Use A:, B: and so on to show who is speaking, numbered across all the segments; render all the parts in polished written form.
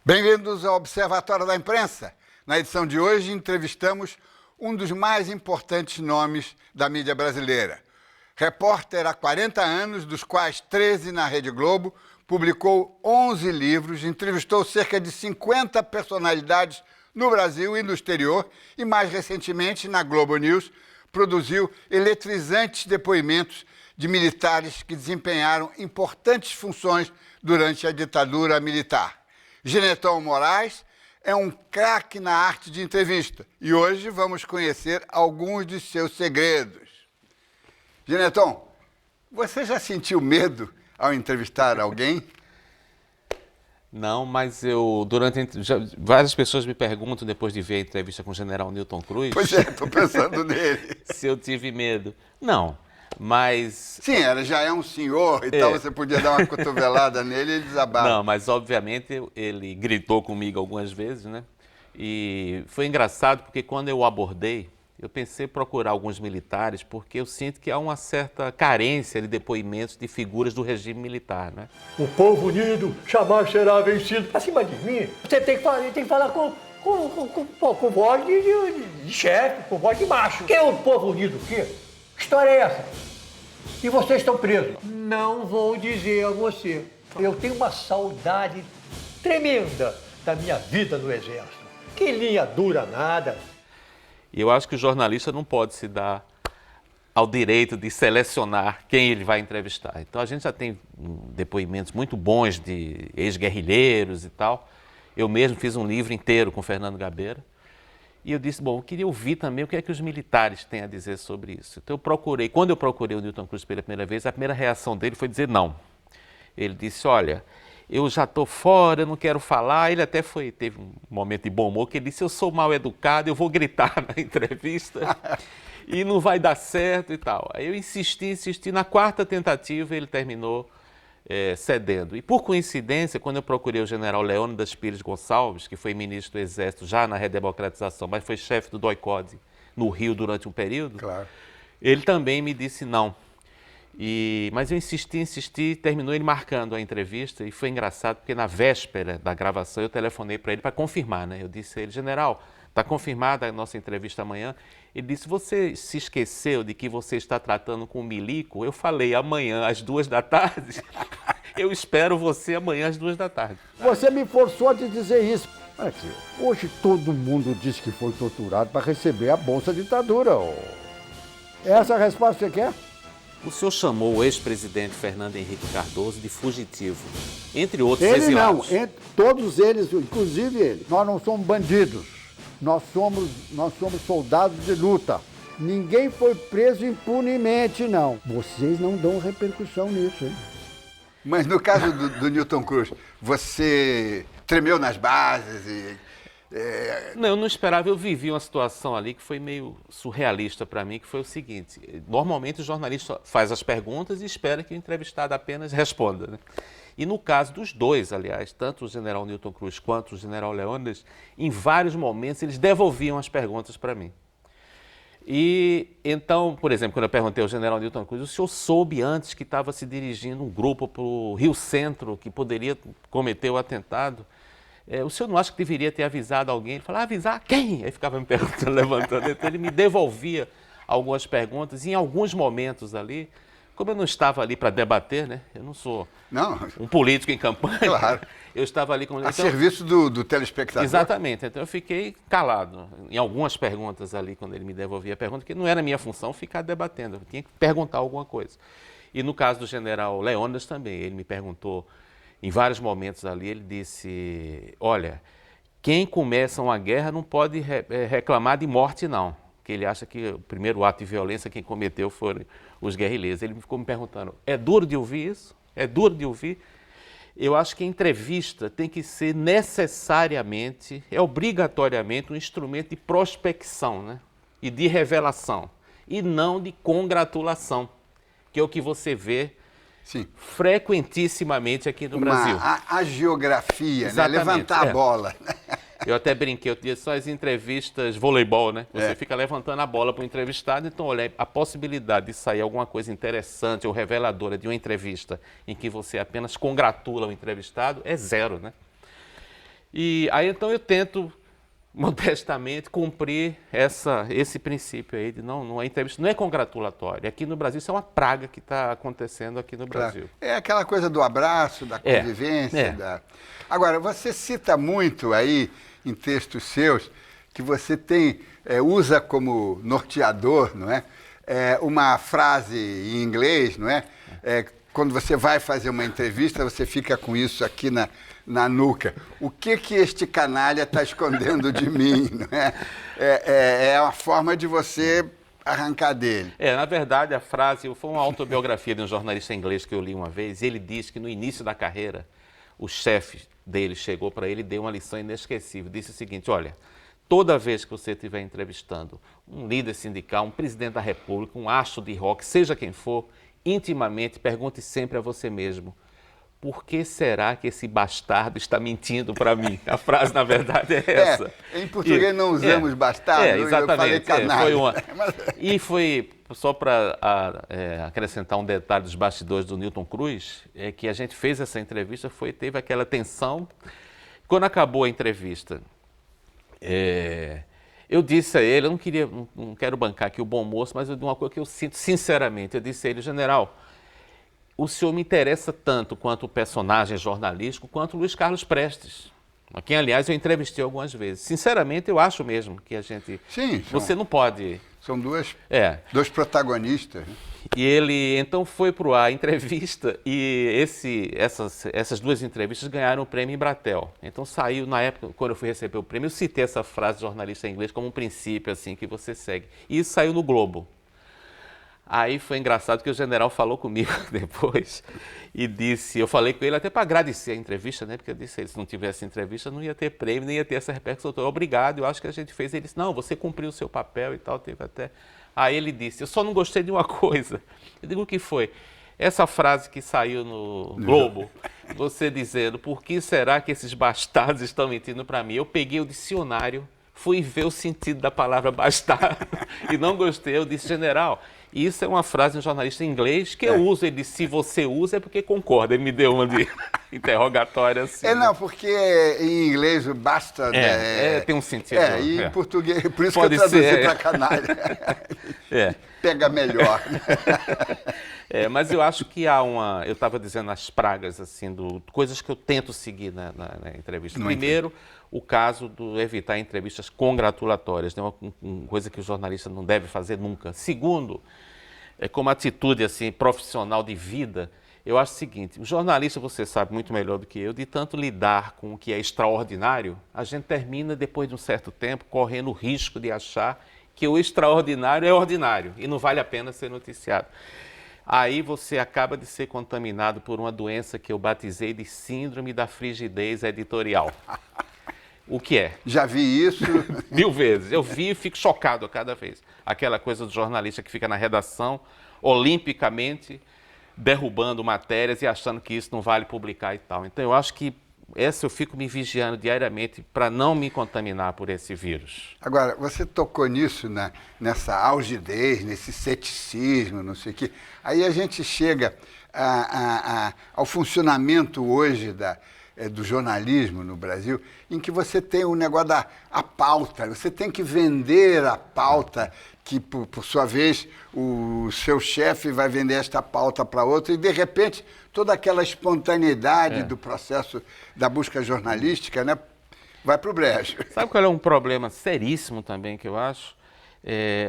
A: Bem-vindos ao Observatório da Imprensa. Na edição de hoje, entrevistamos um dos mais importantes nomes da mídia brasileira. Repórter há 40 anos, dos quais 13 na Rede Globo, publicou 11 livros, entrevistou cerca de 50 personalidades no Brasil e no exterior e, mais recentemente, na Globo News, produziu eletrizantes depoimentos de militares que desempenharam importantes funções durante a ditadura militar. Genetão Moraes é um craque na arte de entrevista e hoje vamos conhecer alguns de seus segredos. Genetão, você já sentiu medo ao entrevistar alguém?
B: Não, mas várias pessoas me perguntam depois de ver a entrevista com o general Newton Cruz.
A: Pois é, estou pensando nele.
B: Se eu tive medo. Não, mas...
A: Sim, já é um senhor e tal, você podia dar uma cotovelada nele e ele desabava.
B: Não, mas obviamente ele gritou comigo algumas vezes, né? E foi engraçado porque quando eu o abordei, eu pensei em procurar alguns militares porque eu sinto que há uma certa carência de depoimentos de figuras do regime militar, né?
C: O povo unido jamais será vencido. Pra cima de mim, você tem que falar com voz de chefe, com voz de macho. Que é o povo unido? Que história é essa? E vocês estão presos. Não vou dizer a você. Eu tenho uma saudade tremenda da minha vida no Exército. Que linha dura nada.
B: E eu acho que o jornalista não pode se dar ao direito de selecionar quem ele vai entrevistar. Então a gente já tem depoimentos muito bons de ex-guerrilheiros e tal. Eu mesmo fiz um livro inteiro com Fernando Gabeira. E eu disse, bom, eu queria ouvir também o que é que os militares têm a dizer sobre isso. Então quando eu procurei o Newton Cruz pela primeira vez, a primeira reação dele foi dizer não. Ele disse, olha, eu já estou fora, eu não quero falar. Ele até teve um momento de bom humor que ele disse, eu sou mal educado, eu vou gritar na entrevista e não vai dar certo e tal. Aí eu insisti, na quarta tentativa ele terminou cedendo. E por coincidência, quando eu procurei o general Leônidas Pires Gonçalves, que foi ministro do Exército já na redemocratização, mas foi chefe do DOI-CODE no Rio durante um período,
A: Claro.
B: Ele também me disse não. Mas eu insisti, terminou ele marcando a entrevista e foi engraçado porque na véspera da gravação eu telefonei para ele para confirmar, né? Eu disse a ele, general, está confirmada a nossa entrevista amanhã. Ele disse, você se esqueceu de que você está tratando com o milico? Eu falei, amanhã às 14h, eu espero você amanhã às 14h.
D: Você me forçou a te dizer isso. Aqui, hoje todo mundo diz que foi torturado para receber a Bolsa Ditadura. Essa é a resposta que você quer?
B: O senhor chamou o ex-presidente Fernando Henrique Cardoso de fugitivo, entre outros
D: Ele
B: exilados.
D: não, todos eles, inclusive ele. Nós não somos bandidos, nós somos soldados de luta. Ninguém foi preso impunemente, não. Vocês não dão repercussão nisso, hein?
A: Mas no caso do Newton Cruz, você tremeu nas bases e...
B: Não, eu não esperava, eu vivi uma situação ali que foi meio surrealista para mim, que foi o seguinte, normalmente o jornalista faz as perguntas e espera que o entrevistado apenas responda, né? E no caso dos dois, aliás, tanto o general Newton Cruz quanto o general Leônidas, em vários momentos eles devolviam as perguntas para mim. E então, por exemplo, quando eu perguntei ao general Newton Cruz, o senhor soube antes que estava se dirigindo um grupo para o Rio Centro que poderia cometer o atentado? O senhor não acha que deveria ter avisado alguém? Ele falava, avisar quem? Aí ficava me perguntando, levantando. Então ele me devolvia algumas perguntas. E em alguns momentos ali, como eu não estava ali para debater, né? Eu não sou um político em campanha.
A: Claro.
B: Eu estava ali com...
A: A serviço do telespectador.
B: Exatamente. Então eu fiquei calado em algumas perguntas ali, quando ele me devolvia a pergunta, porque não era minha função ficar debatendo. Eu tinha que perguntar alguma coisa. E no caso do general Leônidas também, ele me perguntou... Em vários momentos ali, ele disse, olha, quem começa uma guerra não pode reclamar de morte, não. Que ele acha que o primeiro ato de violência quem cometeu foram os guerrilheiros. Ele ficou me perguntando, é duro de ouvir isso? É duro de ouvir? Eu acho que a entrevista tem que ser necessariamente, obrigatoriamente, um instrumento de prospecção, né? E de revelação, e não de congratulação, que é o que você vê
A: Sim.
B: frequentissimamente aqui no Brasil.
A: A geografia, né?
B: Exatamente,
A: Levantar a bola.
B: Eu até brinquei, eu disse, são as entrevistas voleibol, né? Você fica levantando a bola para o entrevistado, então, olha, a possibilidade de sair alguma coisa interessante ou reveladora de uma entrevista em que você apenas congratula o entrevistado é zero, né? E aí então eu tento modestamente cumprir esse princípio aí de não é entrevista, não é congratulatória. Aqui no Brasil isso é uma praga que está acontecendo aqui no Brasil.
A: É aquela coisa do abraço, da convivência. Agora, você cita muito aí em textos seus que você usa como norteador, não é? Uma frase em inglês, não é? Quando você vai fazer uma entrevista, você fica com isso aqui na nuca. O que este canalha está escondendo de mim? Não é? É uma forma de você arrancar dele.
B: Na verdade, a frase foi uma autobiografia de um jornalista inglês que eu li uma vez. Ele disse que no início da carreira, o chefe dele chegou para ele e deu uma lição inesquecível. Disse o seguinte: olha, toda vez que você estiver entrevistando um líder sindical, um presidente da República, um astro de rock, seja quem for, intimamente pergunte sempre a você mesmo: por que será que esse bastardo está mentindo para mim? A frase, na verdade, é essa.
A: Em português não usamos bastardo,
B: exatamente,
A: eu falei canalha.
B: E foi, só para acrescentar um detalhe dos bastidores do Newton Cruz, que a gente fez essa entrevista, teve aquela tensão. Quando acabou a entrevista, eu disse a ele, eu não quero bancar aqui o bom moço, mas eu dei uma coisa que eu sinto sinceramente. Eu disse a ele: general, o senhor me interessa tanto quanto o personagem jornalístico, quanto o Luiz Carlos Prestes, a quem, aliás, eu entrevistei algumas vezes. Sinceramente, eu acho mesmo que a gente...
A: Sim.
B: Você não pode...
A: São dois protagonistas.
B: E ele, então, foi para o ar a entrevista e essas duas entrevistas ganharam o prêmio Embratel. Então, saiu, na época, quando eu fui receber o prêmio, eu citei essa frase de jornalista inglês como um princípio, assim, que você segue. E isso saiu no Globo. Aí foi engraçado que o general falou comigo depois e disse, eu falei com ele até para agradecer a entrevista, né? Porque eu disse, se não tivesse entrevista não ia ter prêmio, nem ia ter essa repercussão. Obrigado, eu acho que a gente fez. Ele disse, não, você cumpriu o seu papel e tal, teve até... Aí ele disse, eu só não gostei de uma coisa. Eu digo, o que foi? Essa frase que saiu no Globo, você dizendo, por que será que esses bastardos estão mentindo para mim? Eu peguei o dicionário, fui ver o sentido da palavra bastardo e não gostei. Eu disse, general, isso é uma frase de um jornalista inglês que eu uso. Ele disse, se você usa é porque concorda. Ele me deu uma de interrogatória assim.
A: Não, porque em inglês o bastard
B: tem um sentido.
A: E em português, por isso pode que eu traduzi para canalha. Pega melhor.
B: Mas eu acho que há eu estava dizendo as pragas, assim, coisas que eu tento seguir na entrevista. Primeiro, o caso do evitar entrevistas congratulatórias, né? Uma coisa que o jornalista não deve fazer nunca. Segundo, como atitude assim, profissional de vida, eu acho o seguinte: o jornalista, você sabe muito melhor do que eu, de tanto lidar com o que é extraordinário, a gente termina, depois de um certo tempo, correndo o risco de achar que o extraordinário é ordinário e não vale a pena ser noticiado. Aí você acaba de ser contaminado por uma doença que eu batizei de síndrome da frigidez editorial. O que é?
A: Já vi isso.
B: 1000 vezes. Eu vi e fico chocado a cada vez. Aquela coisa do jornalista que fica na redação, olimpicamente, derrubando matérias e achando que isso não vale publicar e tal. Então, eu acho que eu fico me vigiando diariamente para não me contaminar por esse vírus.
A: Agora, você tocou nisso, nessa algidez, nesse ceticismo, não sei o quê. Aí a gente chega ao funcionamento hoje do jornalismo no Brasil, em que você tem o negócio da pauta, você tem que vender a pauta, que por sua vez o seu chefe vai vender esta pauta para outro, e de repente toda aquela espontaneidade do processo da busca jornalística, né, vai para o brejo.
B: Sabe qual é um problema seríssimo também que eu acho?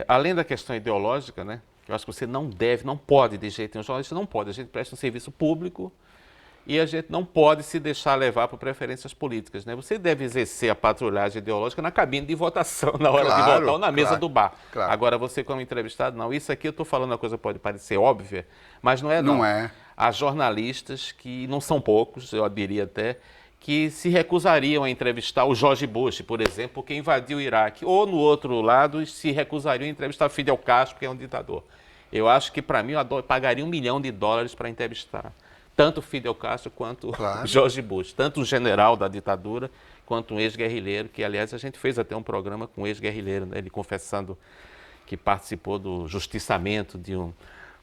B: Além da questão ideológica, né, eu acho que você não pode de jeito nenhum, o jornalista não pode, a gente presta um serviço público, e a gente não pode se deixar levar por preferências políticas, né? Você deve exercer a patrulhagem ideológica na cabine de votação, na hora de votar ou na mesa do bar.
A: Claro.
B: Agora, você como entrevistado, não. Isso aqui eu estou falando uma coisa que pode parecer óbvia, mas não é não.
A: Não é.
B: Há jornalistas que não são poucos, eu diria até, que se recusariam a entrevistar o George Bush, por exemplo, porque invadiu o Iraque. Ou, no outro lado, se recusariam a entrevistar Fidel Castro, que é um ditador. Eu acho que, para mim, eu pagaria $1 milhão para entrevistar tanto Fidel Castro quanto George Bush, tanto o general da ditadura quanto um ex-guerrilheiro, que, aliás, a gente fez até um programa com um ex-guerrilheiro, né, ele confessando que participou do justiçamento de um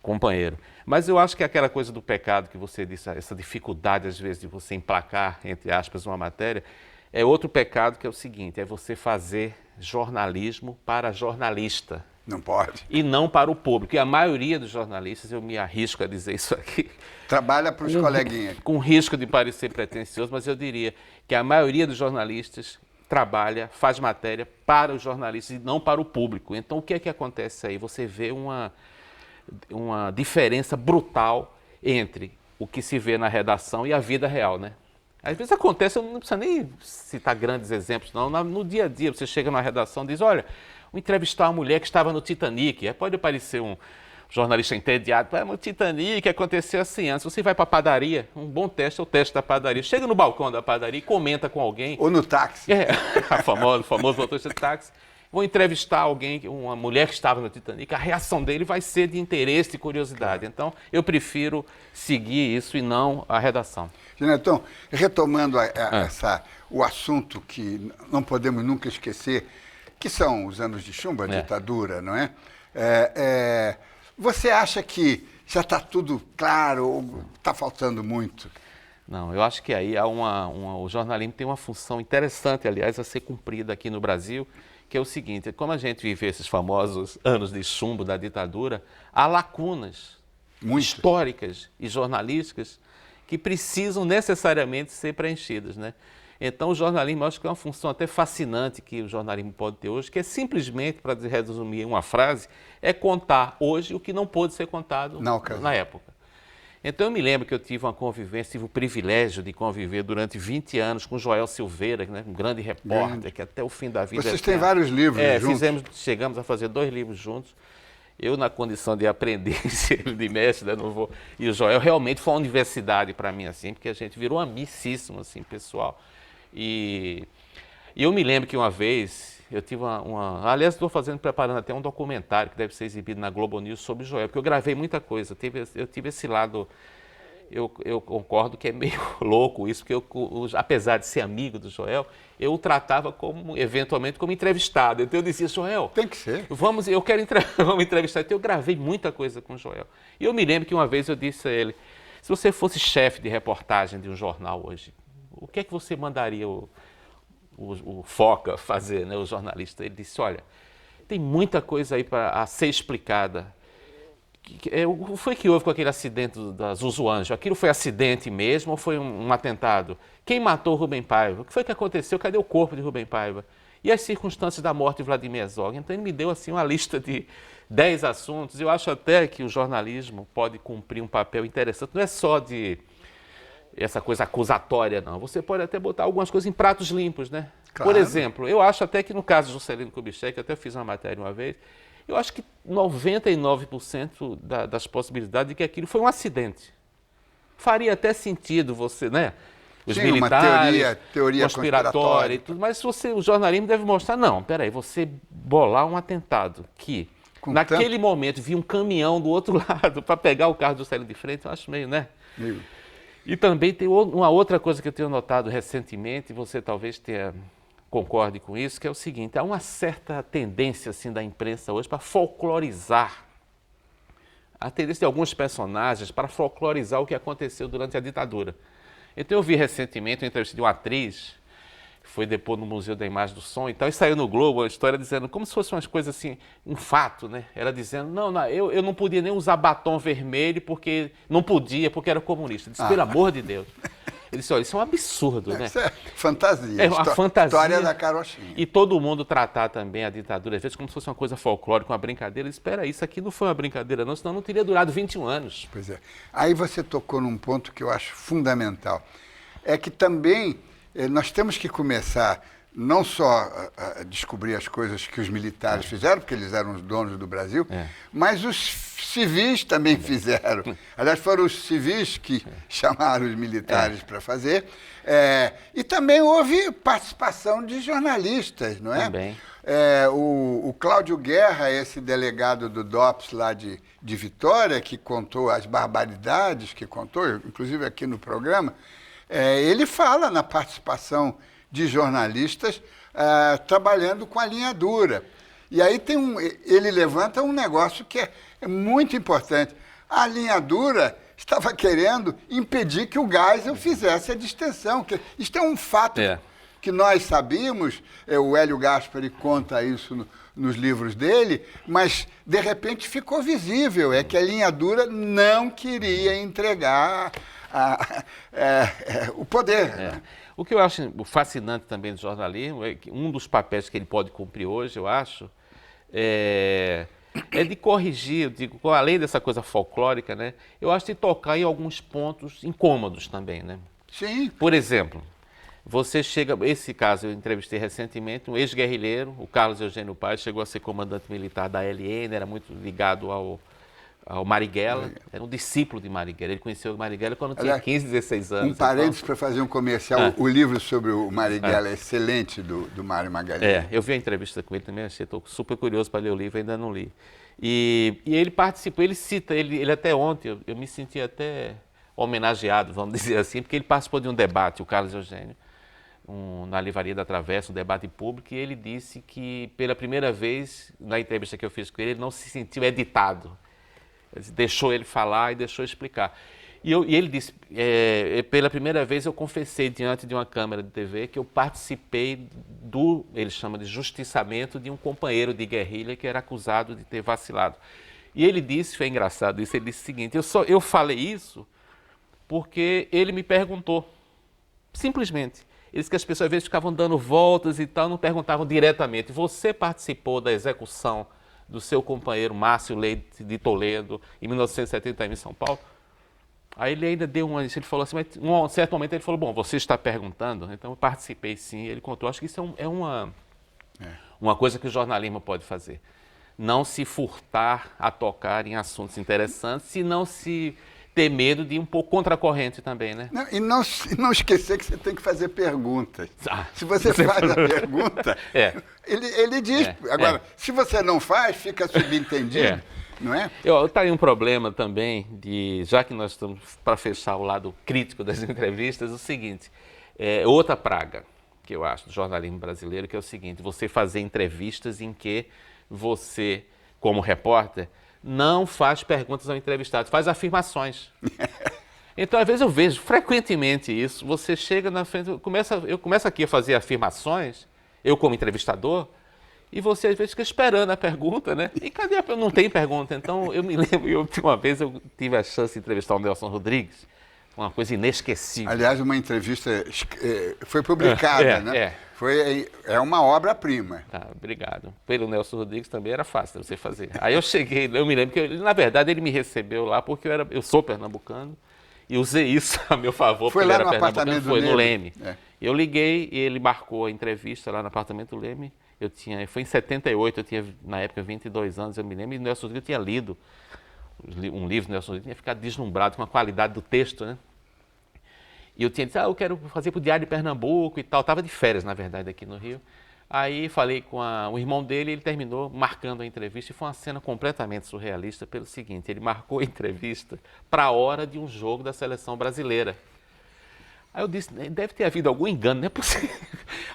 B: companheiro. Mas eu acho que aquela coisa do pecado que você disse, essa dificuldade, às vezes, de você emplacar, entre aspas, uma matéria, é outro pecado que é o seguinte, é você fazer jornalismo para jornalista.
A: Não pode.
B: E não para o público. E a maioria dos jornalistas, eu me arrisco a dizer isso aqui,
A: Trabalha para os coleguinhas.
B: com risco de parecer pretensioso, mas eu diria que a maioria dos jornalistas trabalha, faz matéria para os jornalistas e não para o público. Então, o que é que acontece aí? Você vê uma diferença brutal entre o que se vê na redação e a vida real, né? Às vezes acontece, eu não preciso nem citar grandes exemplos, não. No dia a dia, você chega numa redação e diz, olha, vou entrevistar uma mulher que estava no Titanic. Aí pode parecer um jornalista entediado, no Titanic aconteceu assim antes. Você vai para a padaria, um bom teste é o teste da padaria. Chega no balcão da padaria e comenta com alguém.
A: Ou no táxi.
B: O famoso motorista de táxi. Vou entrevistar alguém, uma mulher que estava no Titanic, a reação dele vai ser de interesse e curiosidade. Então, eu prefiro seguir isso e não a redação.
A: Ginetão, retomando o assunto que não podemos nunca esquecer, que são os anos de chumbo, a ditadura, não é? Você acha que já está tudo claro ou está faltando muito?
B: Não, eu acho que aí o jornalismo tem uma função interessante, aliás, a ser cumprida aqui no Brasil, que é o seguinte, como a gente vive esses famosos anos de chumbo da ditadura, há lacunas históricas e jornalísticas que precisam necessariamente ser preenchidas, né? Então, o jornalismo, eu acho que é uma função até fascinante que o jornalismo pode ter hoje, que é simplesmente, para resumir em uma frase, é contar hoje o que não pôde ser contado na época. Então, eu me lembro que eu tive uma convivência, tive o privilégio de conviver durante 20 anos com Joel Silveira, né, um grande repórter, que até o fim da vida...
A: Vocês têm vários livros juntos?
B: Chegamos a fazer 2 livros juntos. Eu, na condição de aprendiz, ele de mestre, né, e o Joel realmente foi uma universidade para mim, assim, porque a gente virou amicíssimo, assim, pessoal. E eu me lembro que uma vez eu tive aliás, estou preparando até um documentário que deve ser exibido na Globo News sobre o Joel, porque eu gravei muita coisa. Eu tive esse lado, eu concordo que é meio louco isso, porque apesar de ser amigo do Joel, eu o tratava eventualmente como entrevistado. Então eu dizia, Joel,
A: tem que ser.
B: Vamos entrevistar. Então eu gravei muita coisa com o Joel. E eu me lembro que uma vez eu disse a ele, se você fosse chefe de reportagem de um jornal hoje, o que é que você mandaria o Foca fazer, né, o jornalista? Ele disse, olha, tem muita coisa aí a ser explicada. O que foi que houve com aquele acidente da Zuzu Anjo? Aquilo foi acidente mesmo ou foi um atentado? Quem matou Rubem Paiva? O que foi que aconteceu? Cadê o corpo de Rubem Paiva? E as circunstâncias da morte de Vladimir Herzog? Então ele me deu assim uma lista de 10 assuntos. Eu acho até que o jornalismo pode cumprir um papel interessante. Não é só de essa coisa acusatória, não. Você pode até botar algumas coisas em pratos limpos, né? Claro. Por exemplo, eu acho até que no caso de Juscelino Kubitschek, eu até fiz uma matéria uma vez, eu acho que 99% das possibilidades de que aquilo foi um acidente. Faria até sentido você, né? Os militares,
A: uma teoria conspiratória
B: e tudo, mas o jornalismo deve mostrar, não, peraí, você bolar um atentado que naquele momento vi um caminhão do outro lado para pegar o carro do Juscelino de frente, eu acho meio, né? E também tem uma outra coisa que eu tenho notado recentemente, e você talvez concorde com isso, que é o seguinte, há uma certa tendência assim, da imprensa hoje para folclorizar, a tendência de alguns personagens para folclorizar o que aconteceu durante a ditadura. Então eu vi recentemente uma entrevista de uma atriz, que foi depor no Museu da Imagem do Som e tal, e saiu no Globo a história dizendo, como se fosse umas coisas assim, um fato, né? Ela dizendo, eu não podia nem usar batom vermelho porque não podia, porque era comunista. Eu disse, pelo amor de Deus. Ele disse, olha, isso é um absurdo, né?
A: Isso é fantasia.
B: É uma fantasia.
A: História da carochinha.
B: E todo mundo tratar também a ditadura, às vezes, como se fosse uma coisa folclórica, uma brincadeira. Espera, isso aqui não foi uma brincadeira não, senão não teria durado 21 anos.
A: Pois é. Aí você tocou num ponto que eu acho fundamental. É que também nós temos que começar não só a descobrir as coisas que os militares fizeram, porque eles eram os donos do Brasil, mas os civis também fizeram. Aliás, foram os civis que chamaram os militares para fazer. E também houve participação de jornalistas, não é?
B: Também.
A: O Cláudio Guerra, esse delegado do DOPS lá de Vitória, que contou as barbaridades que contou, inclusive aqui no programa, ele fala na participação de jornalistas trabalhando com a linha dura. E aí ele levanta um negócio que é muito importante. A linha dura estava querendo impedir que o Geisel fizesse a distensão. Isto é um fato que nós sabíamos, o Hélio Gaspari conta isso nos livros dele, mas de repente ficou visível, é que a linha dura não queria entregar o poder. Né?
B: O que eu acho fascinante também do jornalismo é que um dos papéis que ele pode cumprir hoje, eu acho, é de corrigir, eu digo, além dessa coisa folclórica, né? Eu acho de tocar em alguns pontos incômodos também, né?
A: Sim.
B: Por exemplo, você chega, esse caso eu entrevistei recentemente, um ex-guerrilheiro, o Carlos Eugênio Paes, chegou a ser comandante militar da LN, era muito ligado ao Marighella, era um discípulo de Marighella. Ele conheceu o Marighella quando tinha 15, 16 anos.
A: Um parênteses para fazer um comercial. O livro sobre o Marighella é excelente, do Mário Magalhães.
B: Eu vi a entrevista com ele também, estou super curioso para ler o livro, ainda não li. E ele participou, ele cita, ele até ontem, eu me senti até homenageado, vamos dizer assim, porque ele participou de um debate, o Carlos Eugênio, na Livraria da Travessa, um debate público, e ele disse que pela primeira vez, na entrevista que eu fiz com ele não se sentiu editado. Deixou ele falar e deixou explicar. E ele disse, pela primeira vez eu confessei diante de uma câmera de TV que eu participei ele chama de justiçamento de um companheiro de guerrilha que era acusado de ter vacilado. E ele disse, foi engraçado isso, ele disse o seguinte, eu falei isso porque ele me perguntou, simplesmente. Ele disse que as pessoas às vezes ficavam dando voltas e tal, não perguntavam diretamente, você participou da execução do seu companheiro Márcio Leite de Toledo, em 1971 em São Paulo? Aí ele ainda deu ele falou assim, mas em um certo momento ele falou, bom, você está perguntando, então eu participei sim, ele contou. Acho que isso é uma coisa que o jornalismo pode fazer. Não se furtar a tocar em assuntos interessantes, e não se ter medo de ir um pouco contra a corrente também, né?
A: Não, e não esquecer que você tem que fazer perguntas. Se você faz a pergunta, ele diz. Agora, se você não faz, fica subentendido, não é?
B: Está aí um problema também, já que nós estamos para fechar o lado crítico das entrevistas, o seguinte, outra praga que eu acho do jornalismo brasileiro, que é o seguinte, você fazer entrevistas em que você, como repórter, não faz perguntas ao entrevistado, faz afirmações. Então, às vezes eu vejo frequentemente isso, você chega na frente, eu começo aqui a fazer afirmações, eu como entrevistador, e você às vezes fica esperando a pergunta, né? E cadê a pergunta? Não tem pergunta. Então, eu me lembro, uma vez eu tive a chance de entrevistar o Nelson Rodrigues, uma coisa inesquecível.
A: Aliás, uma entrevista foi publicada, né? É uma obra-prima.
B: Tá, obrigado. Pelo Nelson Rodrigues também era fácil de você fazer. Aí eu cheguei, eu me lembro que, na verdade, ele me recebeu lá porque eu sou pernambucano e usei isso a meu favor.
A: Foi lá no apartamento do Leme?
B: Foi no Leme. Eu liguei e ele marcou a entrevista lá no apartamento do Leme. Foi em 78, eu tinha, na época, 22 anos, eu me lembro, e o Nelson Rodrigues tinha lido um livro do Nelson Rodrigues, tinha ficado deslumbrado com a qualidade do texto, né? E eu tinha dito, eu quero fazer para o Diário de Pernambuco e tal. Estava de férias, na verdade, aqui no Rio. Aí falei com o irmão dele e ele terminou marcando a entrevista. E foi uma cena completamente surrealista pelo seguinte, ele marcou a entrevista para a hora de um jogo da seleção brasileira. Aí eu disse, deve ter havido algum engano, não é possível.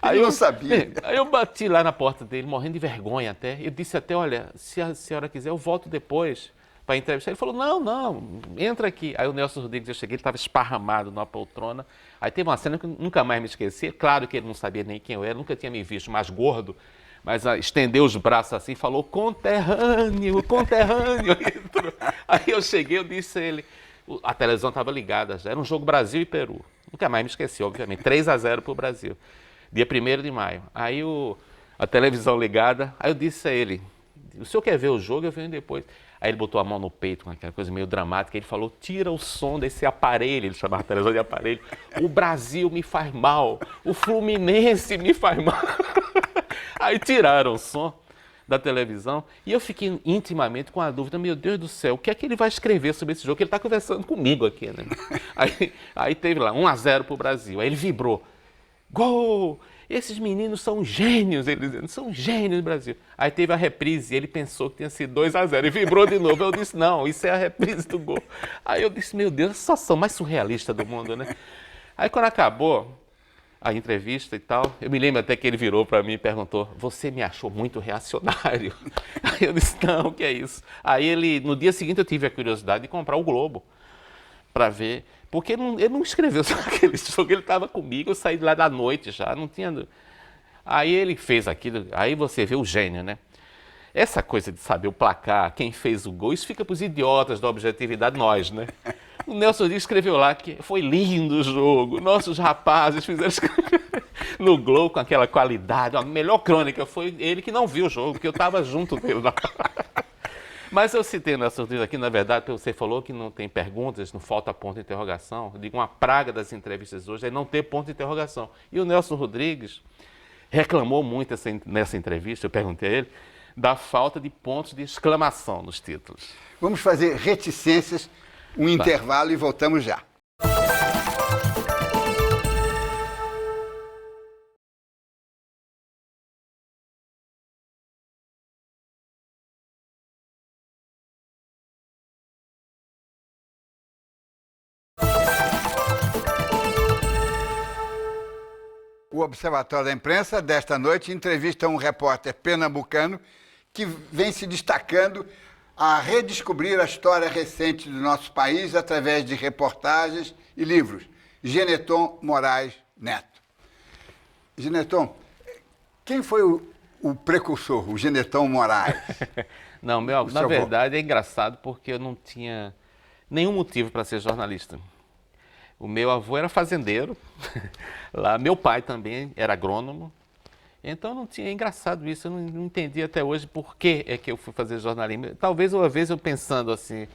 A: Aí eu não sabia.
B: Aí eu bati lá na porta dele, morrendo de vergonha até. Eu disse até, olha, se a senhora quiser, eu volto depois para entrevistar. Ele falou, não, entra aqui. Aí o Nelson Rodrigues, eu cheguei, ele estava esparramado numa poltrona. Aí teve uma cena que eu nunca mais me esqueci. Claro que ele não sabia nem quem eu era, nunca tinha me visto mais gordo, mas estendeu os braços assim e falou, conterrâneo. Aí eu cheguei, eu disse a ele, a televisão estava ligada já, era um jogo Brasil e Peru. Nunca mais me esqueci, obviamente, 3-0 para o Brasil, dia 1º de maio. Aí a televisão ligada, aí eu disse a ele, o senhor quer ver o jogo? Eu venho depois. Aí ele botou a mão no peito, com aquela coisa meio dramática, ele falou, tira o som desse aparelho, ele chamava a televisão de aparelho, o Brasil me faz mal, o Fluminense me faz mal. Aí tiraram o som da televisão e eu fiquei intimamente com a dúvida, meu Deus do céu, o que é que ele vai escrever sobre esse jogo? Que ele está conversando comigo aqui, né? Aí teve lá, 1-0 para o Brasil, aí ele vibrou, gol! Esses meninos são gênios, ele dizendo, são gênios do Brasil. Aí teve a reprise, ele pensou que tinha sido 2-0 e vibrou de novo. Eu disse, não, isso é a reprise do gol. Aí eu disse, meu Deus, a situação mais surrealista do mundo, né? Aí quando acabou a entrevista e tal, eu me lembro até que ele virou para mim e perguntou, você me achou muito reacionário? Aí eu disse, não, o que é isso? Aí no dia seguinte eu tive a curiosidade de comprar o Globo para ver, Porque ele não escreveu só aquele jogo, ele estava comigo, eu saí de lá da noite já, não tinha... Aí ele fez aquilo, aí você vê o gênio, né? Essa coisa de saber o placar, quem fez o gol, isso fica para os idiotas da objetividade, nós, né? O Nelson Rodrigues escreveu lá que foi lindo o jogo, nossos rapazes fizeram no Globo com aquela qualidade. A melhor crônica foi ele que não viu o jogo, porque eu estava junto dele lá. Mas eu citei o Nelson Rodrigues aqui, na verdade, porque você falou que não tem perguntas, não falta ponto de interrogação. Eu digo, uma praga das entrevistas hoje é não ter ponto de interrogação. E o Nelson Rodrigues reclamou muito nessa entrevista, eu perguntei a ele, da falta de pontos de exclamação nos títulos.
A: Vamos fazer reticências, um intervalo e voltamos já. O Observatório da Imprensa, desta noite, entrevista um repórter pernambucano que vem se destacando a redescobrir a história recente do nosso país através de reportagens e livros. Geneton Moraes Neto. Geneton, quem foi o precursor, o Geneton Moraes?
B: Não, na verdade é engraçado porque eu não tinha nenhum motivo para ser jornalista. O meu avô era fazendeiro, lá, meu pai também era agrônomo, então não tinha, é engraçado isso, eu não entendi até hoje por que é que eu fui fazer jornalismo. Talvez uma vez eu pensando assim,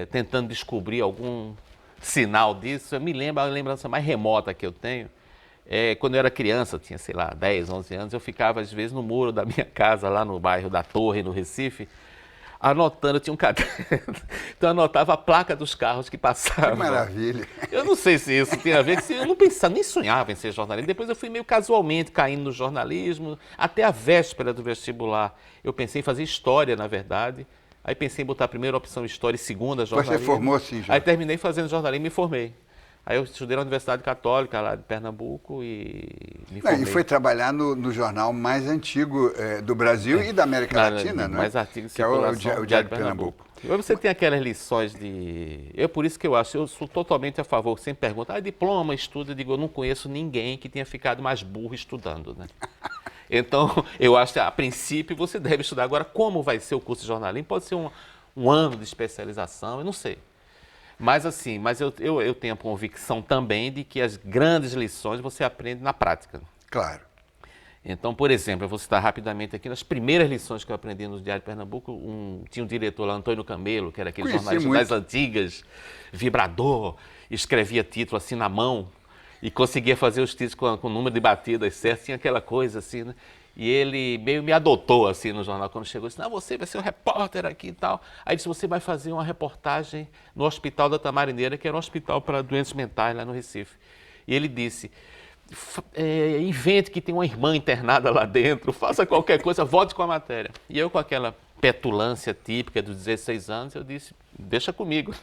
B: tentando descobrir algum sinal disso, eu me lembro, a lembrança mais remota que eu tenho, quando eu era criança, eu tinha, sei lá, 10, 11 anos, eu ficava às vezes no muro da minha casa, lá no bairro da Torre, no Recife, anotando, eu tinha um caderno, então eu anotava a placa dos carros que passavam.
A: Que maravilha!
B: Eu não sei se isso tem a ver, eu não pensava, nem sonhava em ser jornalista. Depois eu fui meio casualmente caindo no jornalismo, até a véspera do vestibular. Eu pensei em fazer história, na verdade. Aí pensei em botar a primeira opção história e segunda jornalismo.
A: Você formou-se em jornalismo?
B: Aí terminei fazendo jornalismo e me formei. Aí eu estudei na Universidade Católica, lá de Pernambuco, e me formei.
A: E foi trabalhar no jornal mais antigo do Brasil e da América Latina, não é?
B: Mais artigos de
A: que é o Diário de Pernambuco.
B: Você tem aquelas lições de... Por isso que eu acho, eu sou totalmente a favor, sempre pergunta, diploma, estuda, eu digo, eu não conheço ninguém que tenha ficado mais burro estudando, né? Então, eu acho que a princípio você deve estudar. Agora, como vai ser o curso de jornalismo? Pode ser um ano de especialização, eu não sei. Mas assim, eu tenho a convicção também de que as grandes lições você aprende na prática.
A: Claro.
B: Então, por exemplo, eu vou citar rapidamente aqui, nas primeiras lições que eu aprendi no Diário de Pernambuco, tinha um diretor lá, Antônio Camelo, que era aquele jornalista das antigas, vibrador, escrevia título assim na mão e conseguia fazer os títulos com o número de batidas certo, tinha aquela coisa assim, né? E ele meio me adotou assim no jornal, quando chegou, disse, não, você vai ser o repórter aqui e tal. Aí disse, você vai fazer uma reportagem no Hospital da Tamarineira, que era um hospital para doentes mentais lá no Recife. E ele disse, invente que tem uma irmã internada lá dentro, faça qualquer coisa, volte com a matéria. E eu, com aquela petulância típica dos 16 anos, eu disse, deixa comigo.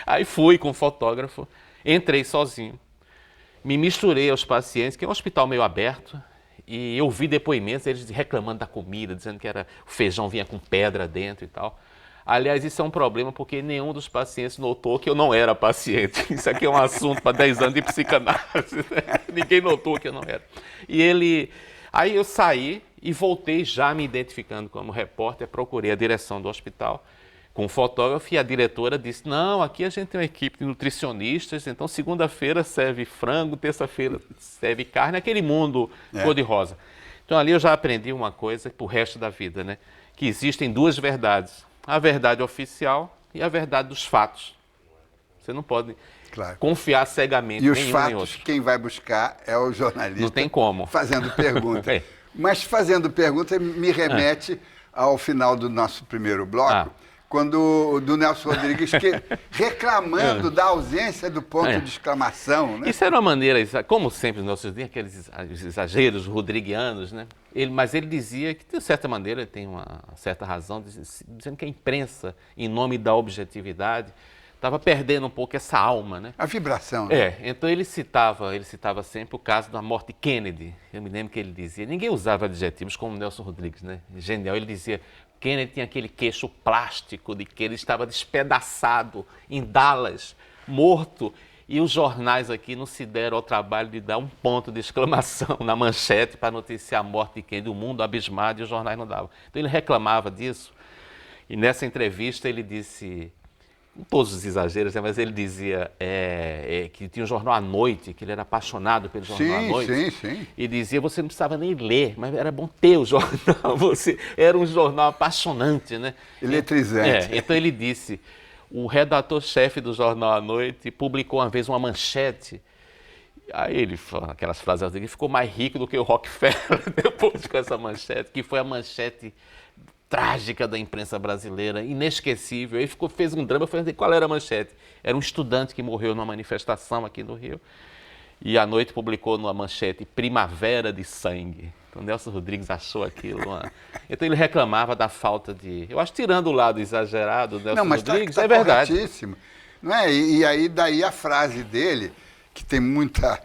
B: Aí fui com o fotógrafo, entrei sozinho, me misturei aos pacientes, que é um hospital meio aberto, e eu vi depoimentos, eles reclamando da comida, dizendo que o feijão vinha com pedra dentro e tal. Aliás, isso é um problema porque nenhum dos pacientes notou que eu não era paciente. Isso aqui é um assunto para 10 anos de psicanálise, né? Ninguém notou que eu não era. Aí eu saí e voltei já me identificando como repórter, procurei a direção do hospital com o fotógrafo e a diretora disse, não, aqui a gente tem uma equipe de nutricionistas, então segunda-feira serve frango, terça-feira serve carne, aquele mundo cor-de-rosa. Então ali eu já aprendi uma coisa para o resto da vida, né? Que existem duas verdades, a verdade oficial e a verdade dos fatos. Você não pode confiar cegamente
A: em nenhum
B: nem
A: outro. E os fatos, quem vai buscar é o jornalista.
B: Não tem como.
A: Fazendo pergunta. Mas fazendo pergunta me remete ao final do nosso primeiro bloco, quando do Nelson Rodrigues, reclamando da ausência do ponto de exclamação. Né?
B: Isso era uma maneira, como sempre nos nossos dias, aqueles exageros rodriguianos, né? Mas ele dizia que, de certa maneira, ele tem uma certa razão, dizendo que a imprensa, em nome da objetividade, estava perdendo um pouco essa alma, né?
A: A vibração, né?
B: Então ele citava sempre o caso da morte de Kennedy. Eu me lembro que ele dizia, ninguém usava adjetivos como Nelson Rodrigues, né? Genial, ele dizia, Kennedy tinha aquele queixo plástico de que ele estava despedaçado em Dallas, morto. E os jornais aqui não se deram ao trabalho de dar um ponto de exclamação na manchete para noticiar a morte de Kennedy, o mundo abismado, e os jornais não davam. Então ele reclamava disso. E nessa entrevista ele disse, com todos os exageros, né, mas ele dizia que tinha um jornal à noite, que ele era apaixonado pelo jornal à noite.
A: Sim.
B: E dizia, você não precisava nem ler, mas era bom ter o jornal. Era um jornal apaixonante, né?
A: Eletrizante.
B: Então ele disse, o redator-chefe do jornal à noite publicou uma vez uma manchete. Aí ele falou aquelas frases, ele ficou mais rico do que o Rockefeller depois com essa manchete, que foi a manchete trágica da imprensa brasileira, inesquecível. Ele fez um drama, qual era a manchete? Era um estudante que morreu numa manifestação aqui no Rio. E à noite publicou numa manchete Primavera de Sangue. Então Nelson Rodrigues achou aquilo. Então ele reclamava da falta de... Eu acho, tirando o lado exagerado do Nelson Rodrigues, é verdade.
A: Corretíssimo. Não é? E aí daí a frase dele, que tem muita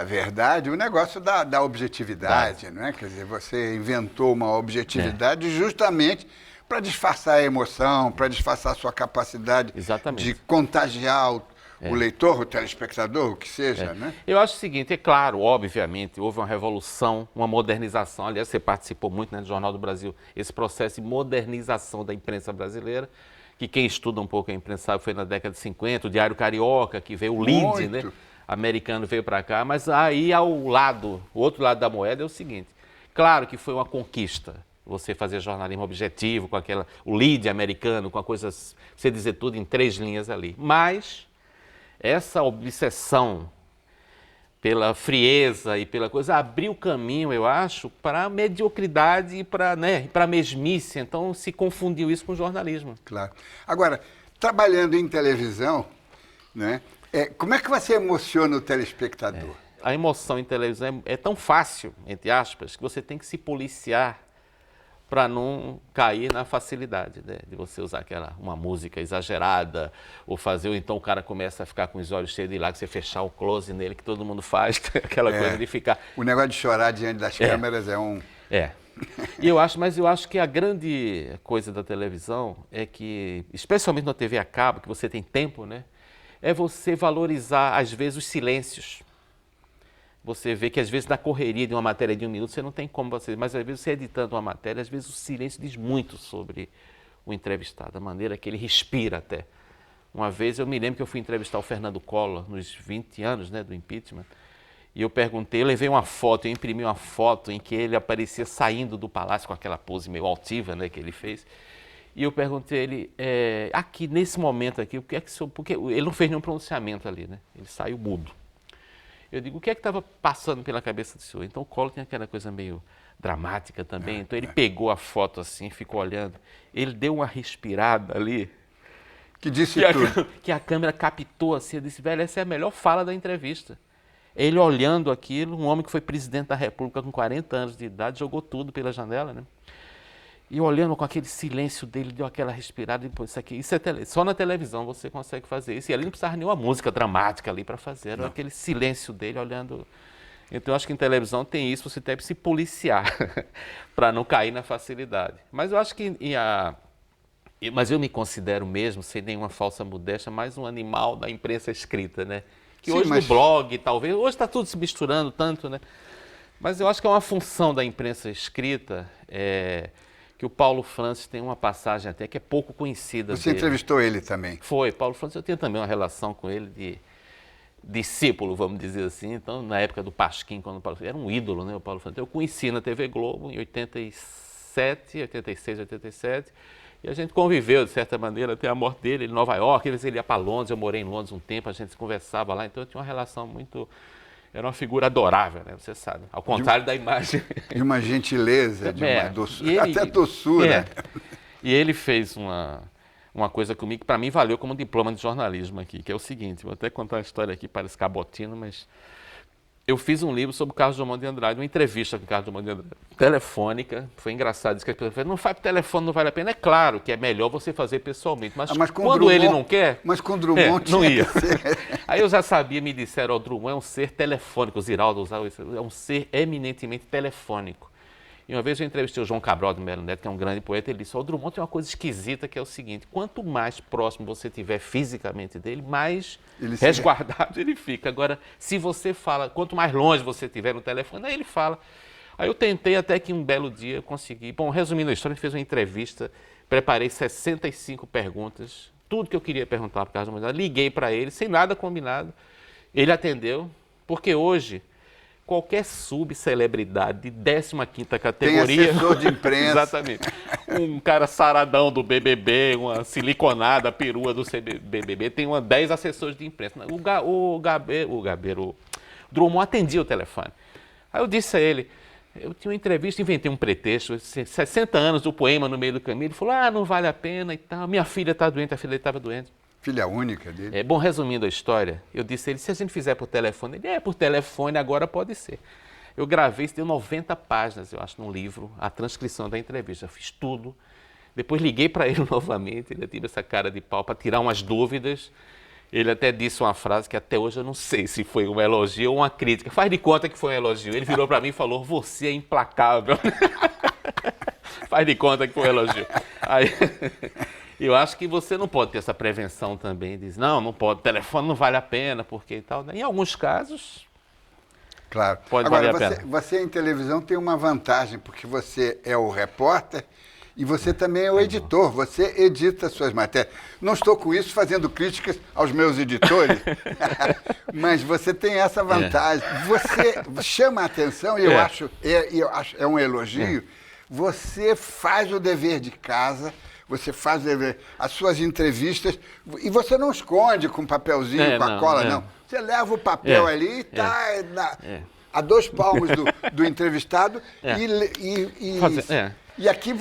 A: verdade, o negócio da objetividade, não é? Quer dizer, você inventou uma objetividade justamente para disfarçar a emoção, para disfarçar a sua capacidade de contagiar o leitor, o telespectador, o que seja, né?
B: Eu acho o seguinte, é claro, obviamente, houve uma revolução, uma modernização. Aliás, você participou muito, né, do Jornal do Brasil, esse processo de modernização da imprensa brasileira, que quem estuda um pouco a imprensa sabe, foi na década de 50, o Diário Carioca, que veio, o Lead, né? Americano veio para cá, mas aí o outro lado da moeda é o seguinte, claro que foi uma conquista, você fazer jornalismo objetivo, com o lead americano, com a coisa, você dizer tudo em 3 linhas ali, mas essa obsessão pela frieza e pela coisa abriu caminho, eu acho, para a mediocridade e para a mesmice, então se confundiu isso com o jornalismo.
A: Claro. Agora, trabalhando em televisão, né? Como é que você emociona o telespectador?
B: A emoção em televisão é tão fácil, entre aspas, que você tem que se policiar para não cair na facilidade, né? De você usar uma música exagerada, ou então o cara começa a ficar com os olhos cheios de lágrimas, você fechar o close nele, que todo mundo faz, aquela coisa de ficar...
A: O negócio de chorar diante das câmeras é um...
B: Mas eu acho que a grande coisa da televisão é que, especialmente na TV a cabo, que você tem tempo, né? É você valorizar, às vezes, os silêncios. Você vê que, às vezes, na correria de uma matéria de 1 minuto, você não tem como mas, às vezes, você editando uma matéria, às vezes, o silêncio diz muito sobre o entrevistado, a maneira que ele respira até. Uma vez, eu me lembro que eu fui entrevistar o Fernando Collor, nos 20 anos, né, do impeachment, e eu levei uma foto, eu imprimi uma foto em que ele aparecia saindo do palácio com aquela pose meio altiva, né, que ele fez. E eu perguntei a ele, aqui, nesse momento aqui, porque ele não fez nenhum pronunciamento ali, né? Ele saiu mudo. Eu digo, o que é que estava passando pela cabeça do senhor? Então o Collor tem aquela coisa meio dramática também, então ele pegou a foto assim, ficou olhando, ele deu uma respirada ali.
A: Que disse tudo.
B: Que a câmera captou assim, eu disse, velho, essa é a melhor fala da entrevista. Ele olhando aquilo, um homem que foi presidente da República com 40 anos de idade, jogou tudo pela janela, né? E olhando com aquele silêncio dele, deu aquela respirada, e pô, isso é só na televisão você consegue fazer isso. E ali não precisava nenhuma música dramática ali para fazer, era aquele silêncio dele olhando. Então eu acho que em televisão tem isso, você deve se policiar para não cair na facilidade. Mas eu acho que mas eu me considero mesmo, sem nenhuma falsa modéstia, mais um animal da imprensa escrita, né? Que hoje no blog, talvez, hoje está tudo se misturando tanto, né? Mas eu acho que é uma função da imprensa escrita, que o Paulo Francis tem uma passagem até que é pouco conhecida
A: Você
B: dele.
A: entrevistou ele também?
B: Foi, Paulo Francis, eu tenho também uma relação com ele de discípulo, vamos dizer assim. Então, na época do Pasquim, quando o Paulo Francis, era um ídolo, né, o Paulo Francis. Eu conheci na TV Globo em 87, 86, 87, e a gente conviveu, de certa maneira, até a morte dele em Nova York. Às vezes ele ia para Londres, eu morei em Londres um tempo, a gente conversava lá, então eu tinha uma relação muito... Era uma figura adorável, né? Você sabe. Ao contrário da imagem.
A: De uma gentileza, de uma doçura, até doçura.
B: E ele fez uma coisa comigo que para mim valeu como diploma de jornalismo aqui, que é o seguinte, vou até contar uma história aqui, parece cabotino, mas eu fiz um livro sobre o Carlos Drummond de Andrade, uma entrevista com o Carlos Drummond de Andrade, telefônica, foi engraçado, disse que as pessoas falaram, não faz por telefone, não vale a pena. É claro que é melhor você fazer pessoalmente, mas quando
A: Drummond,
B: ele não quer...
A: Mas com Drummond
B: não ia. Aí eu já sabia, me disseram, o Drummond é um ser telefônico, o Ziraldo usava isso, é um ser eminentemente telefônico. E uma vez eu entrevistei o João Cabral de Melo Neto, que é um grande poeta, ele disse, o Drummond tem uma coisa esquisita que é o seguinte, quanto mais próximo você estiver fisicamente dele, mais resguardado ele fica. Agora, se você fala, quanto mais longe você estiver no telefone, aí ele fala. Aí eu tentei até que um belo dia eu consegui. Bom, resumindo a história, a gente fez uma entrevista, preparei 65 perguntas, tudo que eu queria perguntar por causa da mulher, liguei para ele, sem nada combinado, ele atendeu, porque hoje qualquer subcelebridade de 15ª categoria...
A: Tem assessor de imprensa.
B: Exatamente. Um cara saradão do BBB, uma siliconada perua do BBB, tem 10 assessores de imprensa. O Drummond atendia o telefone. Aí eu disse a ele, eu tinha uma entrevista, inventei um pretexto, 60 anos do poema no meio do caminho, ele falou, não vale a pena e tal, minha filha está doente, a filha dele estava doente.
A: Filha única dele.
B: Bom, resumindo a história, eu disse a ele, se a gente fizer por telefone, ele, por telefone agora pode ser. Eu gravei, isso deu 90 páginas, eu acho, num livro, a transcrição da entrevista, eu fiz tudo. Depois liguei para ele novamente, ele teve essa cara de pau para tirar umas dúvidas. Ele até disse uma frase que até hoje eu não sei se foi um elogio ou uma crítica. Faz de conta que foi um elogio. Ele virou para mim e falou, você é implacável. Faz de conta que foi um elogio. Aí... Eu acho que você não pode ter essa prevenção também, diz, não pode, telefone não vale a pena, porque e tal. Em alguns casos,
A: claro.
B: Pode
A: Agora,
B: valer a pena.
A: Você em televisão tem uma vantagem, porque você é o repórter e você também é o editor, você edita suas matérias. Não estou com isso fazendo críticas aos meus editores, mas você tem essa vantagem. Você chama a atenção, e eu acho é um elogio, você faz o dever de casa. Você faz as suas entrevistas e você não esconde com papelzinho, com a cola, não. Você leva o papel ali e está a 2 palmos do entrevistado e aqui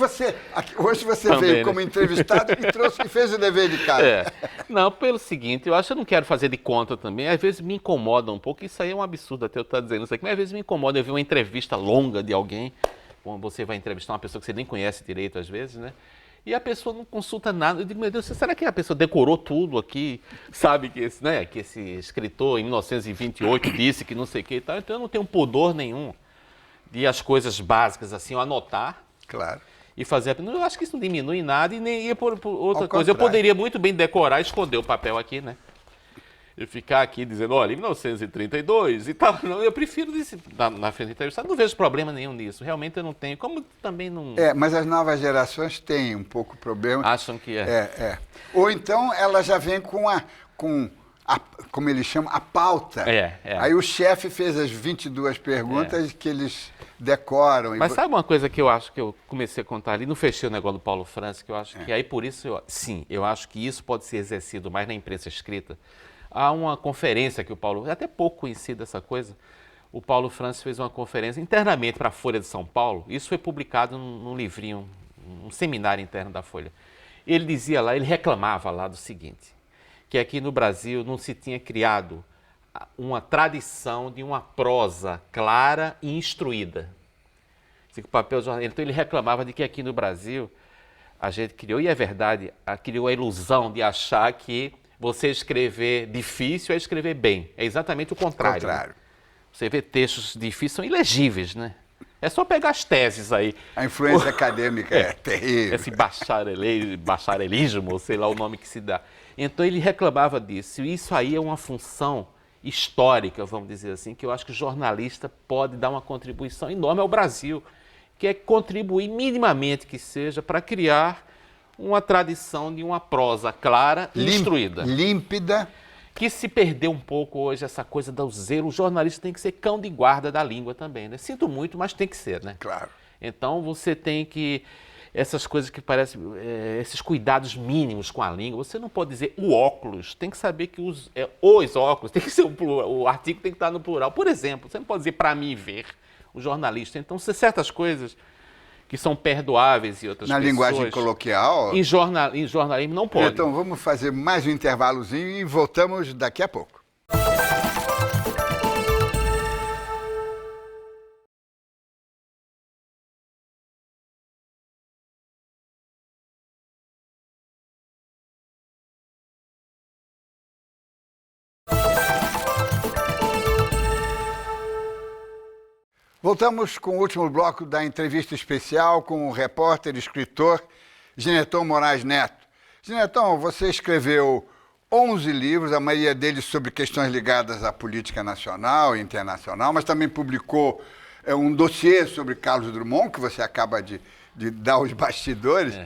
A: hoje você
B: também,
A: veio
B: né?
A: como entrevistado e fez o dever de casa.
B: Não, pelo seguinte, eu acho que eu não quero fazer de conta também, às vezes me incomoda um pouco, isso aí é um absurdo até eu estar dizendo isso aqui, mas às vezes me incomoda eu ver uma entrevista longa de alguém, bom, você vai entrevistar uma pessoa que você nem conhece direito às vezes, né? E a pessoa não consulta nada. Eu digo, meu Deus, será que a pessoa decorou tudo aqui? Sabe que esse escritor em 1928 disse que não sei o que e tal. Então eu não tenho pudor nenhum de as coisas básicas assim, eu anotar.
A: Claro.
B: E fazer. Eu acho que isso não diminui nada e nem ia por outra
A: Ao
B: coisa. Eu
A: contrário.
B: poderia muito bem decorar e esconder o papel aqui, né? E ficar aqui dizendo, olha, em 1932 e tal. Não, eu prefiro na frente da entrevista. Não vejo problema nenhum nisso. Realmente eu não tenho. Como também não.
A: Mas as novas gerações têm um pouco problema.
B: Acham que é.
A: Ou então ela já vem com como eles chamam, a pauta. Aí o chefe fez as 22 perguntas que eles decoram.
B: Mas sabe uma coisa que eu acho que eu comecei a contar ali, não fechei o negócio do Paulo Francis, que eu acho que aí por isso, eu acho que isso pode ser exercido mais na imprensa escrita. Há uma conferência que o Paulo, até pouco conhecida essa coisa, o Paulo Francis fez uma conferência internamente para a Folha de São Paulo, isso foi publicado num livrinho, um seminário interno da Folha. Ele dizia lá, ele reclamava lá do seguinte, que aqui no Brasil não se tinha criado uma tradição de uma prosa clara e instruída. Então ele reclamava de que aqui no Brasil a gente criou, e é verdade, criou a ilusão de achar que você escrever difícil é escrever bem. É exatamente o contrário. Né? Você vê textos difíceis, são ilegíveis, né? É só pegar as teses aí.
A: A influência acadêmica é terrível.
B: Esse bacharelismo, ou sei lá o nome que se dá. Então ele reclamava disso. E isso aí é uma função histórica, vamos dizer assim, que eu acho que o jornalista pode dar uma contribuição enorme ao Brasil, que é contribuir minimamente que seja para criar uma tradição de uma prosa clara e instruída.
A: Límpida.
B: Que se perdeu um pouco hoje essa coisa do zelo. O jornalista tem que ser cão de guarda da língua também, né? Sinto muito, mas tem que ser, né?
A: Claro.
B: Então você tem que... Essas coisas que parecem... esses cuidados mínimos com a língua. Você não pode dizer o óculos. Tem que saber que os óculos tem que ser o artigo tem que estar no plural. Por exemplo, você não pode dizer para mim ver, o jornalista. Então, certas coisas que são perdoáveis e outras
A: Na
B: pessoas...
A: linguagem coloquial...
B: Em jornalismo não pode.
A: Então, vamos fazer mais um intervalozinho e voltamos daqui a pouco. Voltamos com o último bloco da entrevista especial com o repórter e escritor Gineton Moraes Neto. Gineton, você escreveu 11 livros, a maioria deles sobre questões ligadas à política nacional e internacional, mas também publicou um dossiê sobre Carlos Drummond, que você acaba de dar os bastidores,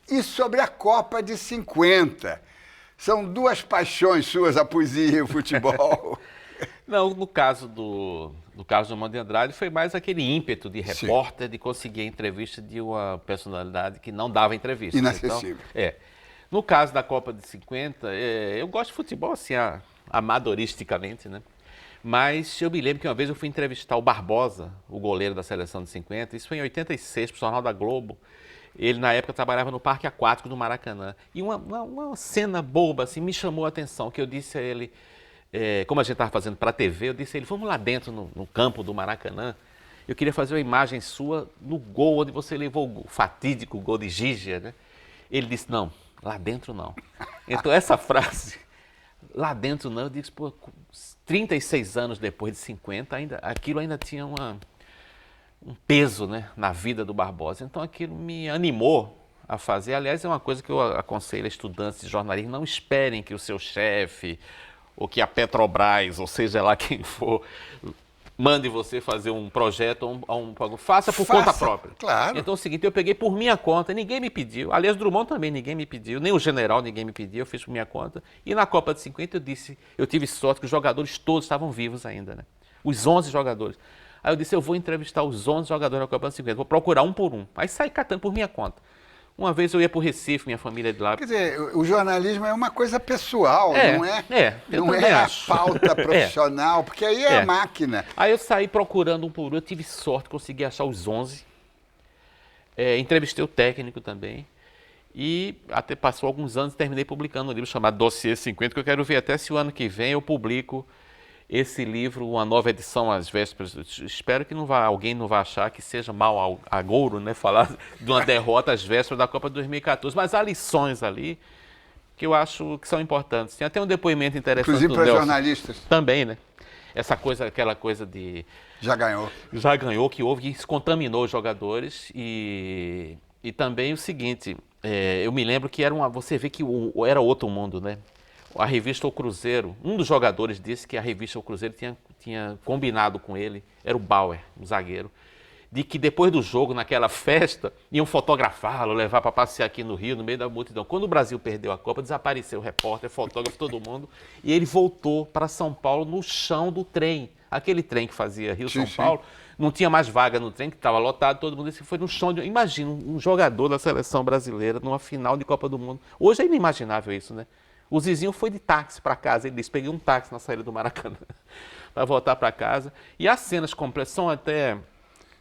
A: e sobre a Copa de 50. São duas paixões suas, a poesia e o futebol.
B: Não, no caso do Carlos Drummond de Andrade foi mais aquele ímpeto de repórter de conseguir a entrevista de uma personalidade que não dava entrevista.
A: Inacessível.
B: Então, no caso da Copa de 50, eu gosto de futebol assim, amadoristicamente, né? Mas eu me lembro que uma vez eu fui entrevistar o Barbosa, o goleiro da seleção de 50, isso foi em 86, para o Jornal da Globo. Ele, na época, trabalhava no Parque Aquático do Maracanã. E uma cena boba, assim, me chamou a atenção, que eu disse a ele, como a gente estava fazendo para a TV, eu disse a ele, vamos lá dentro, no campo do Maracanã. Eu queria fazer uma imagem sua no gol, onde você levou o fatídico gol de Gígia, né? Ele disse, não, lá dentro não. Então, essa frase, lá dentro não, eu disse, pô, 36 anos depois de 50, aquilo ainda tinha um peso, né, na vida do Barbosa. Então aquilo me animou a fazer. Aliás, é uma coisa que eu aconselho a estudantes de jornalismo, não esperem que o seu chefe, ou que a Petrobras, ou seja lá quem for, mande você fazer um projeto, faça por conta própria.
A: Claro.
B: Então é o seguinte, eu peguei por minha conta, ninguém me pediu. Aliás, Drummond também ninguém me pediu, nem o general ninguém me pediu, eu fiz por minha conta. E na Copa de 50 eu tive sorte que os jogadores todos estavam vivos ainda, né? Os 11 jogadores. Aí eu disse, eu vou entrevistar os 11 jogadores da Copa de 50, vou procurar um por um. Aí saí catando por minha conta. Uma vez eu ia para o Recife, minha família de lá.
A: Quer dizer, o jornalismo é uma coisa pessoal, não é? Não é a pauta profissional, porque aí é a máquina.
B: Aí eu saí procurando um por um, eu tive sorte, consegui achar os 11. Entrevistei o técnico também. E até passou alguns anos e terminei publicando um livro chamado Dossiê 50, que eu quero ver até se o ano que vem eu publico esse livro, uma nova edição às vésperas. Espero que alguém não vá achar que seja mal agouro, né, falar de uma derrota às vésperas da Copa de 2014. Mas há lições ali que eu acho que são importantes. Tem até um depoimento interessante
A: inclusive
B: do
A: para
B: Nelson.
A: Jornalistas.
B: Também, né? Aquela coisa de...
A: Já ganhou.
B: Já ganhou, que houve, que se contaminou os jogadores. E também o seguinte, eu me lembro que você vê que era outro mundo, né? A revista O Cruzeiro, um dos jogadores disse que a revista O Cruzeiro tinha combinado com ele, era o Bauer, um zagueiro, de que depois do jogo, naquela festa, iam fotografá-lo, levar para passear aqui no Rio, no meio da multidão. Quando o Brasil perdeu a Copa, desapareceu o repórter, fotógrafo, todo mundo, e ele voltou para São Paulo no chão do trem. Aquele trem que fazia Rio-São Paulo, não tinha mais vaga no trem, que estava lotado, todo mundo disse que foi no chão. Imagina, um jogador da seleção brasileira numa final de Copa do Mundo. Hoje é inimaginável isso, né? O Zizinho foi de táxi para casa, ele disse, peguei um táxi na saída do Maracanã para voltar para casa. E as cenas completas são até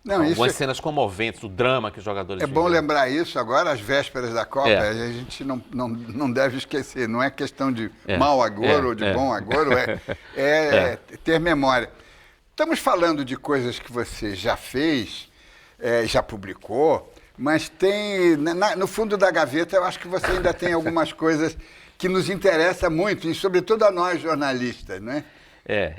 B: algumas cenas comoventes, o drama que os jogadores
A: bom lembrar isso agora, às vésperas da Copa, a gente não deve esquecer, não é questão de mau agouro ou de bom agouro, ter memória. Estamos falando de coisas que você já fez, já publicou, mas tem, no fundo da gaveta, eu acho que você ainda tem algumas coisas que nos interessa muito, e sobretudo a nós jornalistas, não é?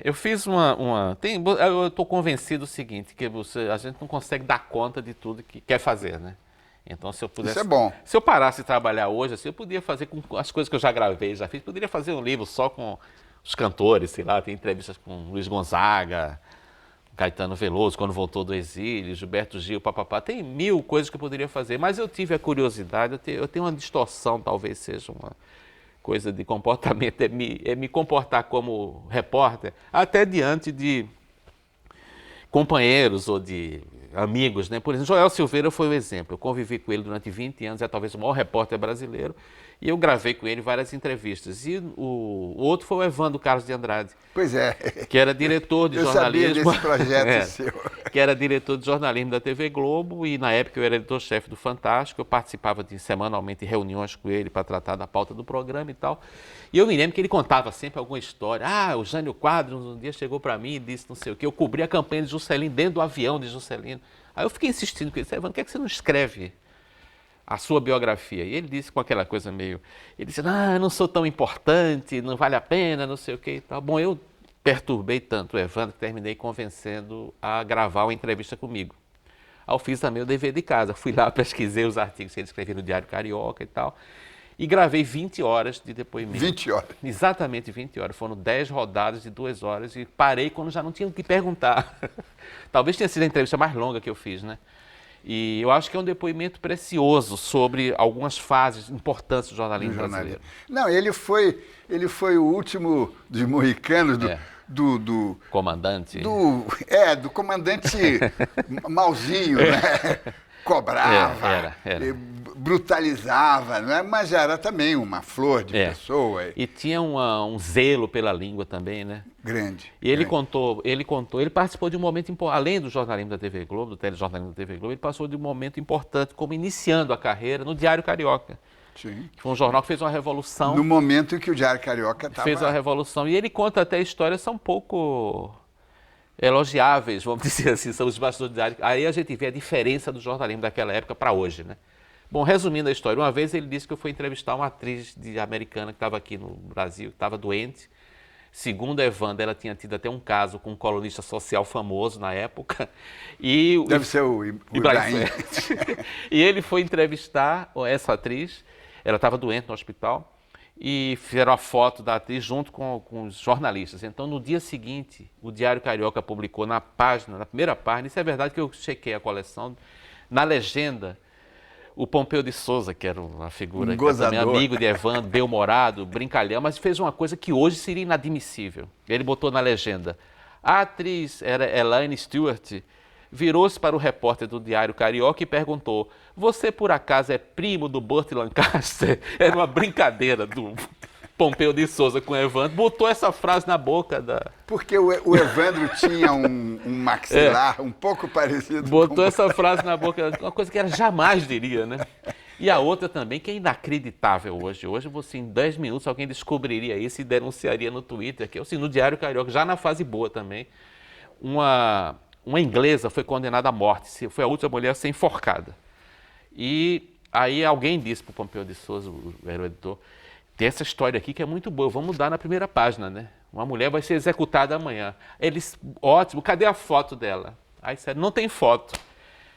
B: Eu fiz eu estou convencido do seguinte, que a gente não consegue dar conta de tudo que quer fazer, né? Então, se eu pudesse...
A: Isso é bom.
B: Se eu parasse de trabalhar hoje, assim, eu podia fazer com as coisas que eu já gravei, já fiz, poderia fazer um livro só com os cantores, sei lá, tem entrevistas com Luiz Gonzaga, Caetano Veloso, quando voltou do exílio, Gilberto Gil, papapá, tem 1000 coisas que eu poderia fazer, mas eu tive a curiosidade, eu tenho uma distorção, talvez seja uma coisa de comportamento, é me comportar como repórter, até diante de companheiros ou de amigos, né? Por exemplo, Joel Silveira foi o exemplo. Eu convivi com ele durante 20 anos, é talvez o maior repórter brasileiro, e eu gravei com ele várias entrevistas. E o outro foi o Evandro Carlos de Andrade.
A: Pois é.
B: Que era diretor de jornalismo.
A: Eu sabia desse projeto seu.
B: Que era diretor de jornalismo da TV Globo, e na época eu era editor-chefe do Fantástico, eu participava semanalmente de reuniões com ele para tratar da pauta do programa e tal. E eu me lembro que ele contava sempre alguma história. O Jânio Quadros um dia chegou para mim e disse não sei o quê. Eu cobri a campanha de Juscelino dentro do avião de Juscelino. Aí eu fiquei insistindo com ele, Evandro, por que você não escreve a sua biografia? E ele disse com aquela coisa meio... Ele disse, eu não sou tão importante, não vale a pena, não sei o quê e tal. Bom, eu perturbei tanto o Evandro que terminei convencendo a gravar uma entrevista comigo. Aí eu fiz também o dever de casa. Fui lá, pesquisei os artigos que ele escrevia no Diário Carioca e tal. E gravei 20 horas de depoimento.
A: 20 horas.
B: Exatamente 20 horas. Foram 10 rodadas de 2 horas e parei quando já não tinha o que perguntar. Talvez tenha sido a entrevista mais longa que eu fiz, né? E eu acho que é um depoimento precioso sobre algumas fases importantes do jornalismo brasileiro.
A: Não, ele foi o último dos mohicanos do
B: Comandante.
A: Do comandante malzinho, né? Cobrava,
B: Era.
A: brutalizava, não é? Mas era também uma flor de pessoa.
B: E tinha um zelo pela língua também, né?
A: Grande.
B: E ele
A: grande.
B: ele participou de um momento importante, além do jornalismo da TV Globo, do telejornalismo da TV Globo, ele passou de um momento importante, como iniciando a carreira no Diário Carioca.
A: Sim.
B: Que foi um jornal que fez uma revolução.
A: No momento em que o Diário Carioca estava...
B: Fez uma revolução. E ele conta até histórias são um pouco elogiáveis, vamos dizer assim, são os bastidores do Diário. Aí a gente vê a diferença do jornalismo daquela época para hoje, né? Bom, resumindo a história, uma vez ele disse que eu fui entrevistar uma atriz americana que estava aqui no Brasil, que estava doente. Segundo a Evandro, ela tinha tido até um caso com um colunista social famoso na época. E
A: Deve ser o Ibrahim.
B: E ele foi entrevistar essa atriz, ela estava doente no hospital, e fizeram a foto da atriz junto com os jornalistas. Então, no dia seguinte, o Diário Carioca publicou na primeira página, isso é verdade que eu chequei a coleção, na legenda, o Pompeu de Souza, que era uma figura que era também amigo de Evandro, bem-humorado, brincalhão, mas fez uma coisa que hoje seria inadmissível. Ele botou na legenda, a atriz era Elaine Stewart, virou-se para o repórter do Diário Carioca e perguntou, você por acaso é primo do Burt Lancaster? Era uma brincadeira do Pompeu de Souza com o Evandro, botou essa frase na boca da...
A: Porque o Evandro tinha um maxilar um pouco parecido
B: botou essa frase na boca, uma coisa que ela jamais diria, né? E a outra também, que é inacreditável hoje. Hoje você, em 10 minutos, alguém descobriria isso e denunciaria no Twitter, que é assim, no Diário Carioca, já na fase boa também, uma inglesa foi condenada à morte, foi a última mulher a ser enforcada. E aí alguém disse para o Pompeu de Souza, era o editor, tem essa história aqui que é muito boa, vamos mudar na primeira página, né? Uma mulher vai ser executada amanhã. Eles, ótimo, cadê a foto dela? Aí disseram, não tem foto.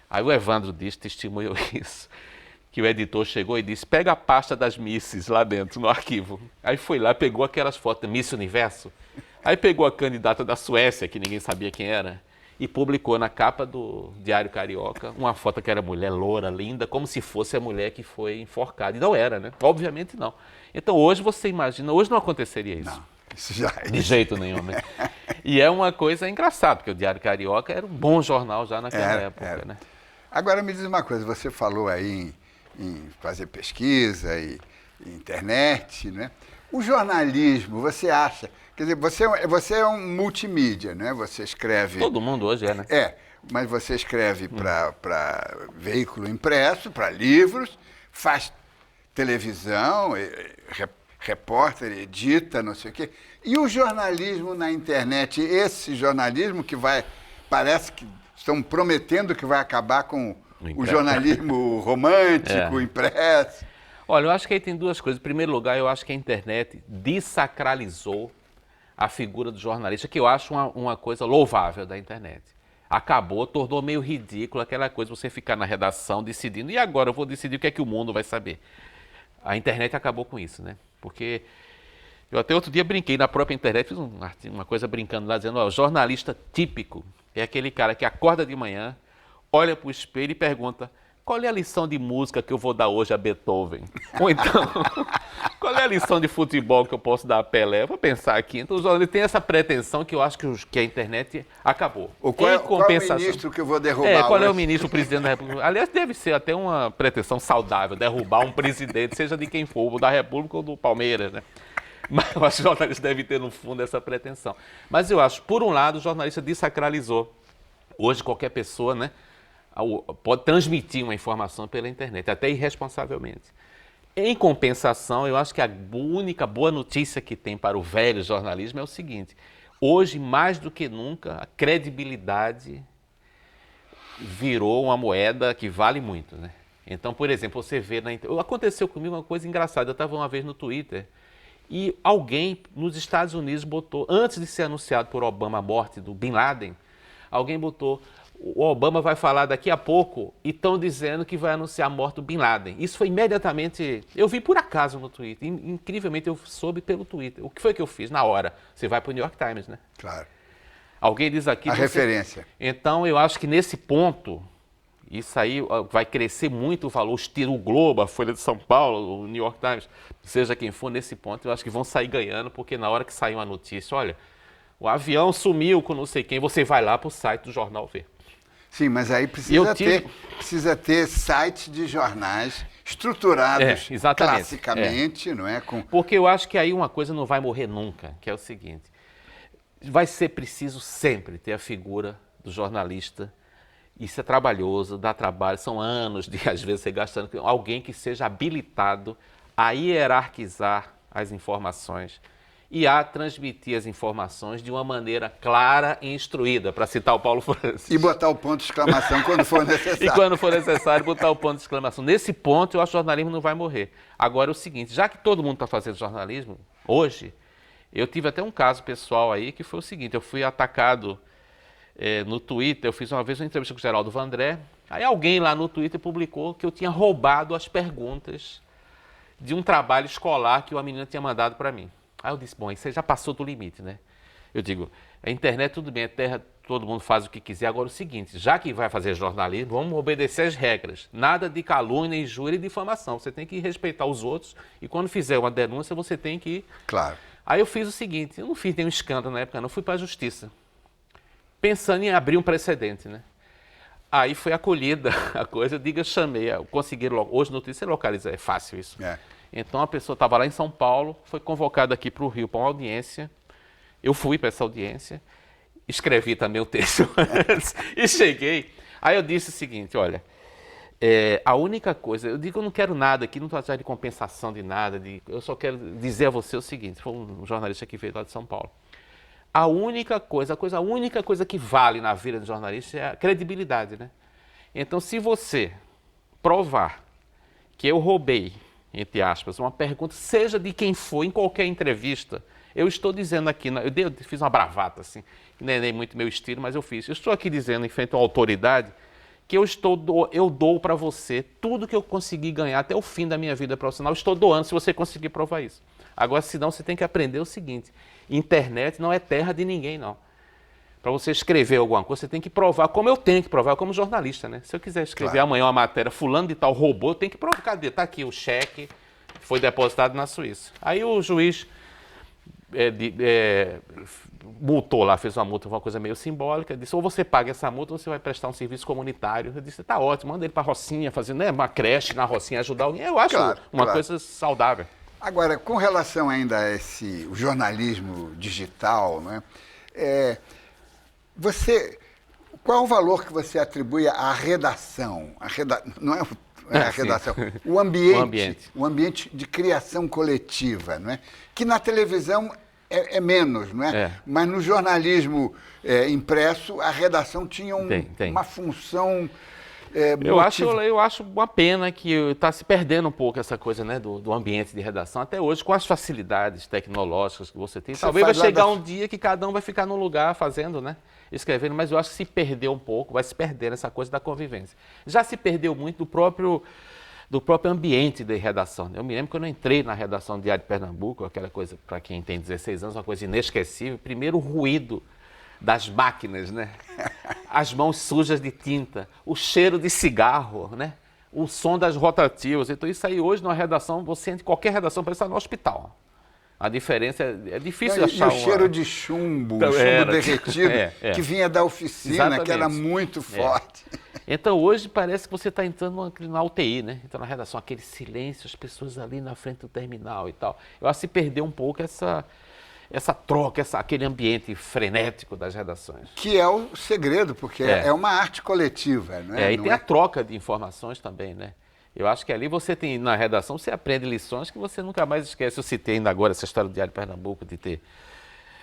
B: Aí o Evandro disse, testemunhou isso, que o editor chegou e disse, pega a pasta das Misses lá dentro, no arquivo. Aí foi lá, pegou aquelas fotos, Miss Universo, aí pegou a candidata da Suécia, que ninguém sabia quem era, e publicou na capa do Diário Carioca uma foto que era mulher loura, linda, como se fosse a mulher que foi enforcada. E não era, né? Obviamente não. Então hoje você imagina, hoje não aconteceria isso.
A: Não, isso já é.
B: De jeito nenhum, né? E é uma coisa engraçada, porque o Diário Carioca era um bom jornal já naquela época, né?
A: Agora me diz uma coisa, você falou aí em fazer pesquisa e internet, né? O jornalismo, você acha... Quer dizer, você é um multimídia, né? Você escreve...
B: Todo mundo hoje é, né?
A: Mas você escreve para veículo impresso, para livros, faz televisão, repórter, edita, não sei o quê. E o jornalismo na internet, esse jornalismo que parece que estão prometendo que vai acabar com o jornalismo romântico, impresso.
B: Olha, eu acho que aí tem duas coisas. Em primeiro lugar, eu acho que a internet desacralizou a figura do jornalista, que eu acho uma coisa louvável da internet. Acabou, tornou meio ridículo aquela coisa, você ficar na redação decidindo, e agora eu vou decidir o que é que o mundo vai saber. A internet acabou com isso, né? Porque eu até outro dia brinquei na própria internet, fiz uma coisa brincando lá, dizendo, ó, o jornalista típico é aquele cara que acorda de manhã, olha para o espelho e pergunta, qual é a lição de música que eu vou dar hoje a Beethoven? Ou então, qual é a lição de futebol que eu posso dar a Pelé? Eu vou pensar aqui. Então, ele tem essa pretensão que eu acho que a internet acabou.
A: Qual é o ministro que eu vou derrubar
B: qual
A: hoje?
B: é o ministro, o presidente da República? Aliás, deve ser até uma pretensão saudável, derrubar um presidente, seja de quem for, ou da República ou do Palmeiras, né? Mas eu acho que o jornalista deve ter, no fundo, essa pretensão. Mas eu acho, por um lado, o jornalista desacralizou. Hoje, qualquer pessoa, né, pode transmitir uma informação pela internet, até irresponsavelmente. Em compensação, eu acho que a única boa notícia que tem para o velho jornalismo é o seguinte, hoje, mais do que nunca, a credibilidade virou uma moeda que vale muito, né? Então, por exemplo, você vê aconteceu comigo uma coisa engraçada, eu estava uma vez no Twitter E alguém nos Estados Unidos botou, antes de ser anunciado por Obama a morte do Bin Laden, alguém botou, o Obama vai falar daqui a pouco e estão dizendo que vai anunciar a morte do Bin Laden. Isso foi imediatamente, eu vi por acaso no Twitter, incrivelmente eu soube pelo Twitter. O que foi que eu fiz na hora? Você vai para o New York Times, né?
A: Claro.
B: Alguém diz aqui...
A: A referência.
B: Então eu acho que nesse ponto, isso aí vai crescer muito o valor, o Globo, a Folha de São Paulo, o New York Times, seja quem for, nesse ponto eu acho que vão sair ganhando, porque na hora que sair uma notícia, olha, o avião sumiu com não sei quem, você vai lá para o site do jornal ver.
A: Sim, mas aí precisa ter sites de jornais estruturados classicamente, não é?
B: Porque eu acho que aí uma coisa não vai morrer nunca, que é o seguinte, vai ser preciso sempre ter a figura do jornalista. Isso é trabalhoso, dá trabalho, são anos de, às vezes, você gastando, alguém que seja habilitado a hierarquizar as informações e a transmitir as informações de uma maneira clara e instruída, para citar o Paulo Francis.
A: E botar o ponto de exclamação quando for necessário.
B: E quando for necessário, botar o ponto de exclamação. Nesse ponto, eu acho que o jornalismo não vai morrer. Agora, é o seguinte, já que todo mundo está fazendo jornalismo, hoje, eu tive até um caso pessoal aí, que foi o seguinte, eu fui atacado no Twitter, eu fiz uma vez uma entrevista com o Geraldo Vandré, aí alguém lá no Twitter publicou que eu tinha roubado as perguntas de um trabalho escolar que uma menina tinha mandado para mim. Aí eu disse, bom, isso aí já passou do limite, né? Eu digo, a internet tudo bem, a terra, todo mundo faz o que quiser, agora é o seguinte, já que vai fazer jornalismo, vamos obedecer as regras. Nada de calúnia, injúria e difamação, você tem que respeitar os outros e quando fizer uma denúncia você tem que...
A: Claro.
B: Aí eu fiz o seguinte, eu não fiz nenhum escândalo na época, não, fui para a justiça. Pensando em abrir um precedente, né? Aí foi acolhida a coisa, eu chamei, eu consegui, hoje no Twitter você localiza, é fácil isso.
A: É.
B: Então a pessoa estava lá em São Paulo, foi convocada aqui para o Rio para uma audiência, eu fui para essa audiência, escrevi também o texto antes e cheguei. Aí eu disse o seguinte, olha, a única coisa, eu digo que eu não quero nada aqui, não estou atrás de compensação de nada, eu só quero dizer a você o seguinte, foi um jornalista que veio lá de São Paulo. A única coisa que vale na vida do jornalista é a credibilidade, né? Então, se você provar que eu roubei, entre aspas, uma pergunta, seja de quem for, em qualquer entrevista, eu estou dizendo aqui, eu fiz uma bravata, assim, que não é nem muito meu estilo, mas eu fiz. Eu estou aqui dizendo, em frente a uma autoridade, que eu dou para você tudo que eu consegui ganhar até o fim da minha vida profissional, eu estou doando se você conseguir provar isso. Agora, senão, você tem que aprender o seguinte, internet não é terra de ninguém, não. Para você escrever alguma coisa, você tem que provar, como eu tenho que provar, como jornalista, né? Se eu quiser escrever amanhã uma matéria, fulano de tal roubou, eu tenho que provar, cadê? Está aqui o cheque, foi depositado na Suíça. Aí o juiz multou lá, fez uma multa, uma coisa meio simbólica, disse, ou você paga essa multa ou você vai prestar um serviço comunitário. Eu disse, tá ótimo, manda ele para a Rocinha, fazer uma creche na Rocinha, ajudar alguém. Eu acho uma coisa saudável.
A: Agora, com relação ainda a o jornalismo digital, né, qual o valor que você atribui à redação? Não é a redação, o ambiente de criação coletiva, não é? Que na televisão é menos, não é? Mas no jornalismo impresso, a redação tinha uma função...
B: Eu acho uma pena que está se perdendo um pouco essa coisa, né, do ambiente de redação. Até hoje, com as facilidades tecnológicas que você tem, talvez vai chegar um dia que cada um vai ficar num lugar fazendo, né, escrevendo, mas eu acho que se perdeu um pouco, vai se perder essa coisa da convivência. Já se perdeu muito do próprio ambiente de redação. Eu me lembro quando eu entrei na redação do Diário de Pernambuco, aquela coisa, para quem tem 16 anos, uma coisa inesquecível. Primeiro, o ruído das máquinas, né? As mãos sujas de tinta, o cheiro de cigarro, né? O som das rotativas. Então isso aí hoje numa redação, você entra em qualquer redação, parece estar no hospital. A diferença é difícil achar.
A: E o cheiro de chumbo, chumbo derretido, que vinha da oficina, exatamente, que era muito forte.
B: Então hoje parece que você está entrando na UTI, né? Então na redação, aquele silêncio, as pessoas ali na frente do terminal e tal. Eu acho que se perdeu um pouco essa troca, aquele ambiente frenético das redações.
A: Que é o segredo, porque é uma arte coletiva, não é?
B: E tem a troca de informações também, né? Eu acho que ali você tem, na redação, você aprende lições que você nunca mais esquece. Eu citei ainda agora essa história do Diário de Pernambuco, de ter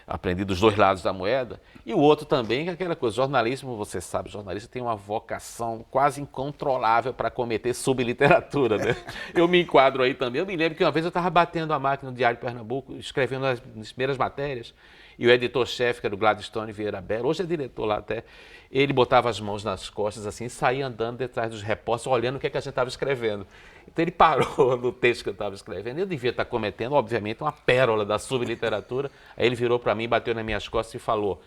B: aprendi dos dois lados da moeda. E o outro também, que é aquela coisa, jornalismo, você sabe, jornalista tem uma vocação quase incontrolável para cometer subliteratura, né? Eu me enquadro aí também. Eu me lembro que uma vez eu estava batendo a máquina no Diário de Pernambuco, escrevendo as primeiras matérias, e o editor-chefe, que era o Gladstone Vieira Belo, hoje é diretor lá até, ele botava as mãos nas costas assim, e saía andando detrás dos repórteres, olhando o que é que a gente estava escrevendo. Então ele parou no texto que eu estava escrevendo. Eu devia estar cometendo, obviamente, uma pérola da subliteratura. Aí ele virou para mim, bateu nas minhas costas e falou: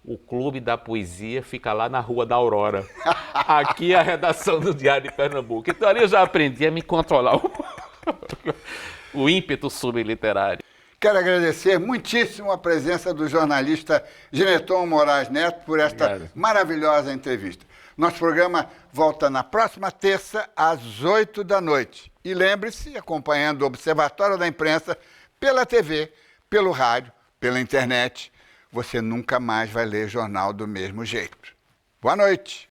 B: o Clube da Poesia fica lá na Rua da Aurora. Aqui é a redação do Diário de Pernambuco. Então ali eu já aprendi a me controlar o ímpeto subliterário.
A: Quero agradecer muitíssimo a presença do jornalista Gineton Moraes Neto por esta maravilhosa entrevista. Nosso programa volta na próxima terça, às 8 da noite. E lembre-se, acompanhando o Observatório da Imprensa pela TV, pelo rádio, pela internet, você nunca mais vai ler jornal do mesmo jeito. Boa noite.